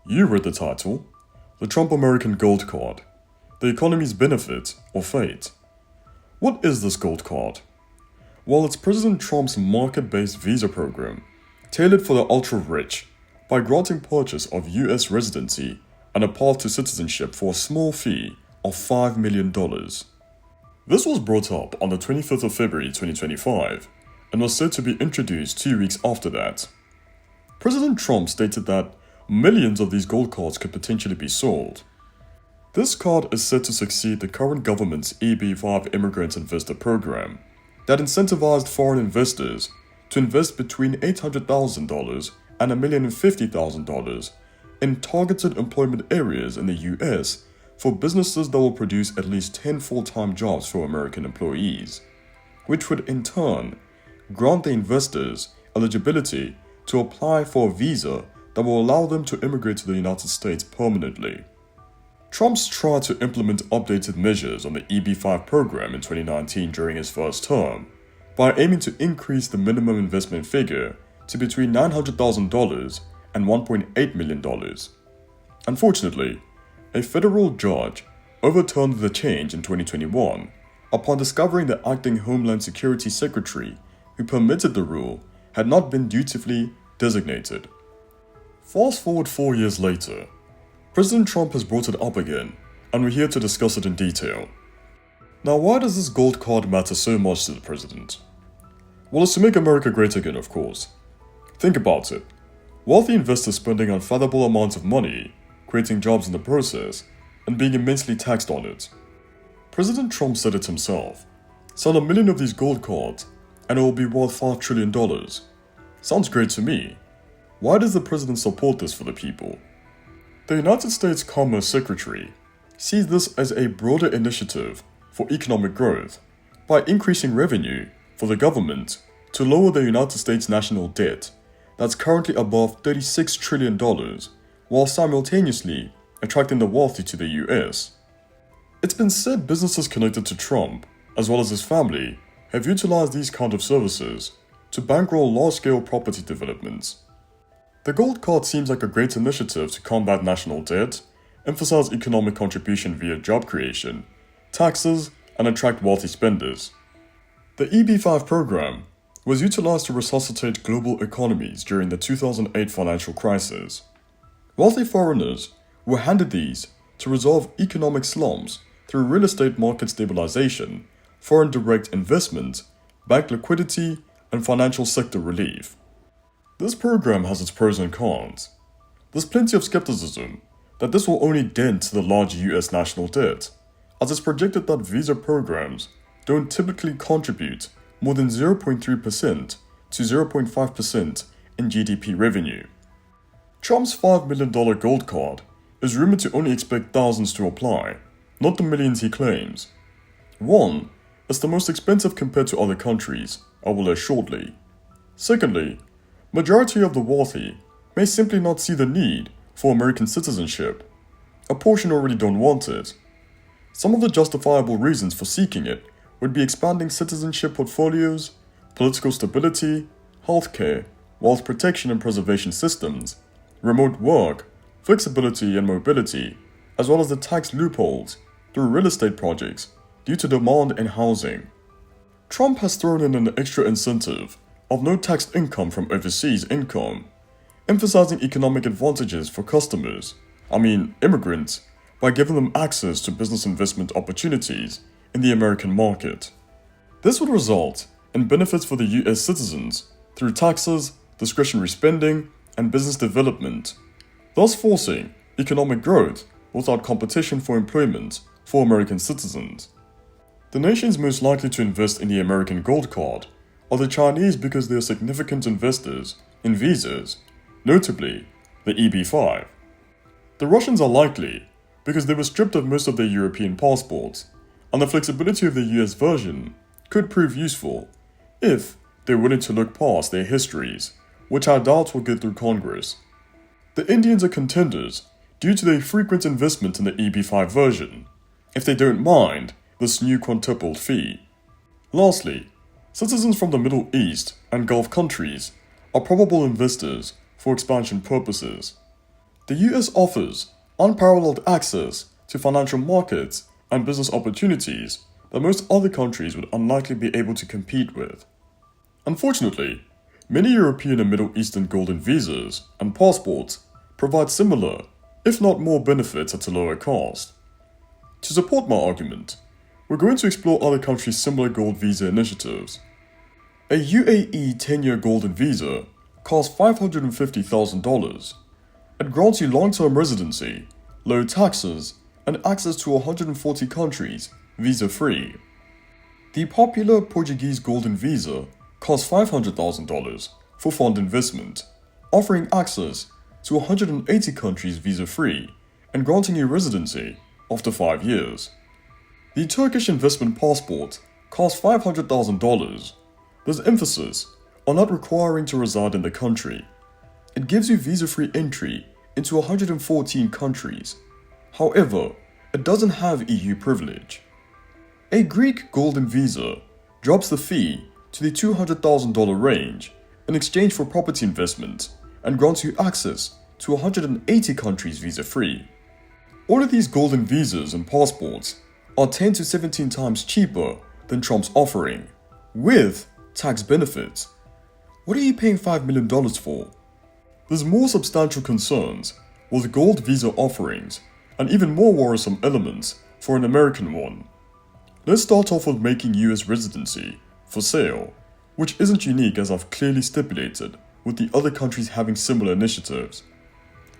You read the title, The Trump American Gold Card, The Economy's Benefit or Fate. What is this gold card? Well, it's President Trump's market-based visa program, tailored for the ultra-rich, by granting purchase of US residency and a path to citizenship for a small fee of $5 million. This was brought up on the 25th of February 2025 and was said to be introduced 2 weeks after that. President Trump stated that millions of these gold cards could potentially be sold. This card is said to succeed the current government's EB-5 Immigrant Investment Program that incentivized foreign investors to invest between $800,000 and $1,050,000 in targeted employment areas in the US for businesses that will produce at least 10 full-time jobs for American employees, which would in turn grant the investors eligibility to apply for a visa that will allow them to immigrate to the United States permanently. Trump's tried to implement updated measures on the EB-5 program in 2019 during his first term by aiming to increase the minimum investment figure to between $900,000 and $1.8 million. Unfortunately, a federal judge overturned the change in 2021 upon discovering the acting Homeland Security Secretary who permitted the rule had not been dutifully designated. Fast forward 4 years later, President Trump has brought it up again, and we're here to discuss it in detail. Now, why does this gold card matter so much to the president? Well, it's to make America great again, of course. Think about it. Wealthy investors spending unfathomable amounts of money, creating jobs in the process, and being immensely taxed on it. President Trump said it himself. Sell 1 million of these gold cards, and it will be worth $5 trillion. Sounds great to me. Why does the president support this for the people? The United States Commerce Secretary sees this as a broader initiative for economic growth by increasing revenue for the government to lower the United States national debt that's currently above $36 trillion, while simultaneously attracting the wealthy to the US. It's been said businesses connected to Trump, as well as his family, have utilized these kind of services to bankroll large-scale property developments. The gold card seems like a great initiative to combat national debt, emphasize economic contribution via job creation, taxes, and attract wealthy spenders. The EB-5 program was utilized to resuscitate global economies during the 2008 financial crisis. Wealthy foreigners were handed these to resolve economic slumps through real estate market stabilization, foreign direct investment, bank liquidity, and financial sector relief. This program has its pros and cons. There's plenty of skepticism that this will only dent the large US national debt, as it's projected that visa programs don't typically contribute more than 0.3% to 0.5% in GDP revenue. Trump's $5 million gold card is rumored to only expect thousands to apply, not the millions he claims. One, it's the most expensive compared to other countries, I will add shortly. Secondly, majority of the wealthy may simply not see the need for American citizenship. A portion already don't want it. Some of the justifiable reasons for seeking it would be expanding citizenship portfolios, political stability, healthcare, wealth protection and preservation systems, remote work, flexibility and mobility, as well as the tax loopholes through real estate projects due to demand in housing. Trump has thrown in an extra incentive of no taxed income from overseas income, emphasizing economic advantages for immigrants, by giving them access to business investment opportunities in the American market. This would result in benefits for the US citizens through taxes, discretionary spending, and business development, thus forcing economic growth without competition for employment for American citizens. The nations most likely to invest in the American gold card are the Chinese because they are significant investors in visas, notably the EB-5. The Russians are likely because they were stripped of most of their European passports, and the flexibility of the US version could prove useful if they're willing to look past their histories, which I doubt will get through Congress. The Indians are contenders due to their frequent investment in the EB-5 version, if they don't mind this new quintupled fee. Lastly, citizens from the Middle East and Gulf countries are probable investors for expansion purposes. The US offers unparalleled access to financial markets and business opportunities that most other countries would unlikely be able to compete with. Unfortunately, many European and Middle Eastern Golden Visas and passports provide similar, if not more, benefits at a lower cost. To support my argument, we're going to explore other countries' similar gold visa initiatives. A UAE 10-year Golden Visa costs $550,000. It grants you long-term residency, low taxes, and access to 140 countries, visa-free. The popular Portuguese Golden Visa costs $500,000 for fund investment, offering access to 180 countries visa-free and granting you residency after 5 years. The Turkish Investment Passport costs $500,000. There's emphasis on not requiring to reside in the country. It gives you visa-free entry into 114 countries. However, it doesn't have EU privilege. A Greek Golden Visa drops the fee to the $200,000 range in exchange for property investment and grants you access to 180 countries visa-free. All of these Golden Visas and passports are 10 to 17 times cheaper than Trump's offering, with tax benefits. What are you paying $5 million for? There's more substantial concerns with gold visa offerings and even more worrisome elements for an American one. Let's start off with making US residency for sale, which isn't unique as I've clearly stipulated with the other countries having similar initiatives.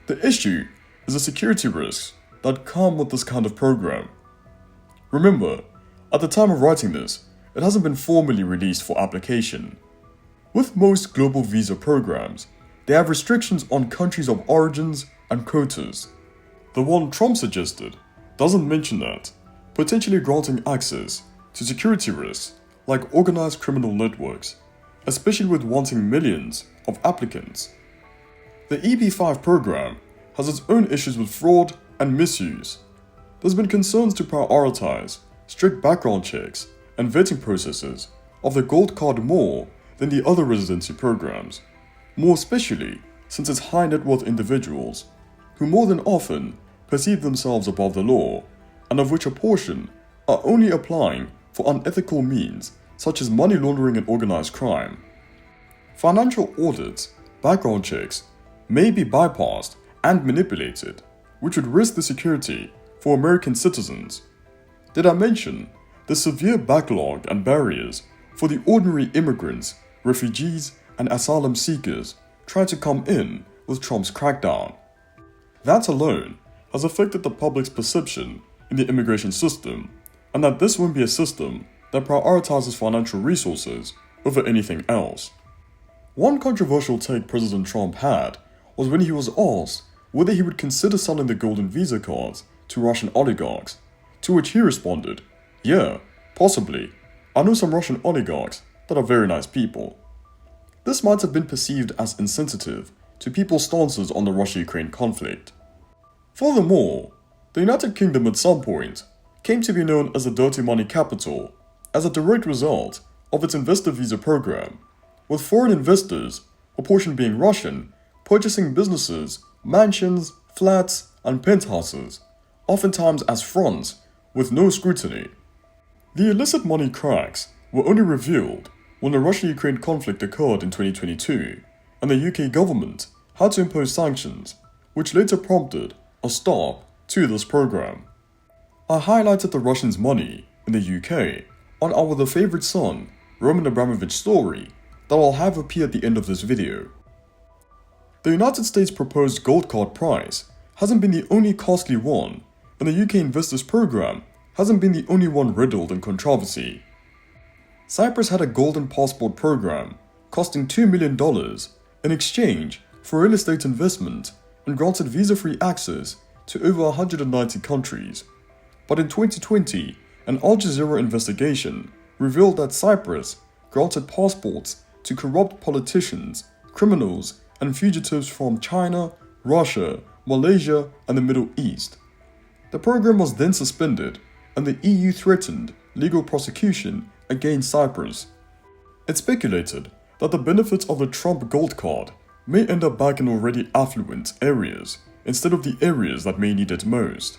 The issue is the security risks that come with this kind of program. Remember, at the time of writing this, it hasn't been formally released for application. With most global visa programs, they have restrictions on countries of origins and quotas. The one Trump suggested doesn't mention that, potentially granting access to security risks like organized criminal networks, especially with wanting millions of applicants. The EB-5 program has its own issues with fraud and misuse. There's been concerns to prioritize strict background checks and vetting processes of the gold card more than the other residency programs, more especially since it's high net worth individuals who more than often perceive themselves above the law and of which a portion are only applying for unethical means such as money laundering and organized crime. Financial audits, background checks may be bypassed and manipulated, which would risk the security for American citizens. Did I mention the severe backlog and barriers for the ordinary immigrants, refugees, and asylum seekers trying to come in with Trump's crackdown? That alone has affected the public's perception in the immigration system, and that this won't be a system that prioritizes financial resources over anything else. One controversial take President Trump had was when he was asked whether he would consider selling the Golden Visa cards to Russian oligarchs, to which he responded, "Yeah, possibly. I know some Russian oligarchs that are very nice people." This might have been perceived as insensitive to people's stances on the Russia-Ukraine conflict. Furthermore, the United Kingdom at some point came to be known as the dirty money capital as a direct result of its investor visa program, with foreign investors, a portion being Russian, purchasing businesses, mansions, flats, and penthouses, oftentimes as fronts with no scrutiny. The illicit money cracks were only revealed when the Russia-Ukraine conflict occurred in 2022, and the UK government had to impose sanctions, which later prompted a stop to this program. I highlighted the Russians' money in the UK on our The Favorite Son, Roman Abramovich story that I'll have appear at the end of this video. The United States' proposed gold card price hasn't been the only costly one, and the UK investors program hasn't been the only one riddled in controversy. Cyprus had a golden passport program costing $2 million in exchange for real estate investment and granted visa-free access to over 190 countries. But in 2020, an Al Jazeera investigation revealed that Cyprus granted passports to corrupt politicians, criminals, and fugitives from China, Russia, Malaysia, and the Middle East. The program was then suspended, and the EU threatened legal prosecution against Cyprus. It's speculated that the benefits of the Trump gold card may end up back in already affluent areas, instead of the areas that may need it most.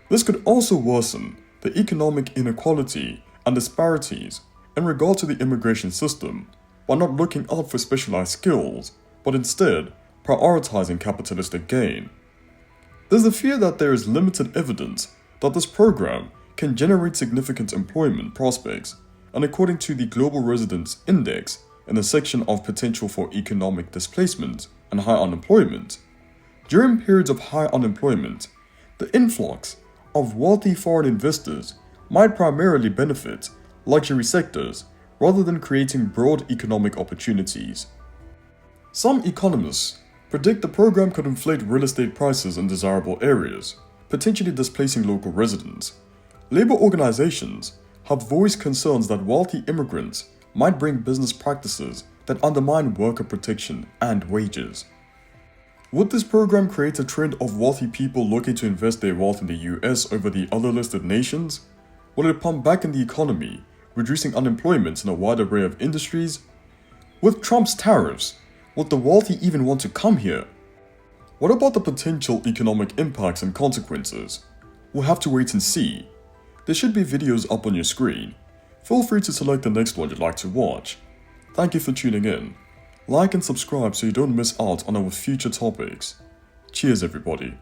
This could also worsen the economic inequality and disparities in regard to the immigration system by not looking out for specialized skills, but instead prioritizing capitalistic gain. There's the fear that there is limited evidence that this program can generate significant employment prospects, and according to the Global Residence Index in the section of potential for economic displacement and high unemployment, during periods of high unemployment, the influx of wealthy foreign investors might primarily benefit luxury sectors rather than creating broad economic opportunities. Some economists predict the program could inflate real estate prices in desirable areas, potentially displacing local residents. Labor organizations have voiced concerns that wealthy immigrants might bring business practices that undermine worker protection and wages. Would this program create a trend of wealthy people looking to invest their wealth in the US over the other listed nations? Will it pump back in the economy, reducing unemployment in a wide array of industries? With Trump's tariffs, would the wealthy even want to come here? What about the potential economic impacts and consequences? We'll have to wait and see. There should be videos up on your screen. Feel free to select the next one you'd like to watch. Thank you for tuning in. Like and subscribe so you don't miss out on our future topics. Cheers, everybody.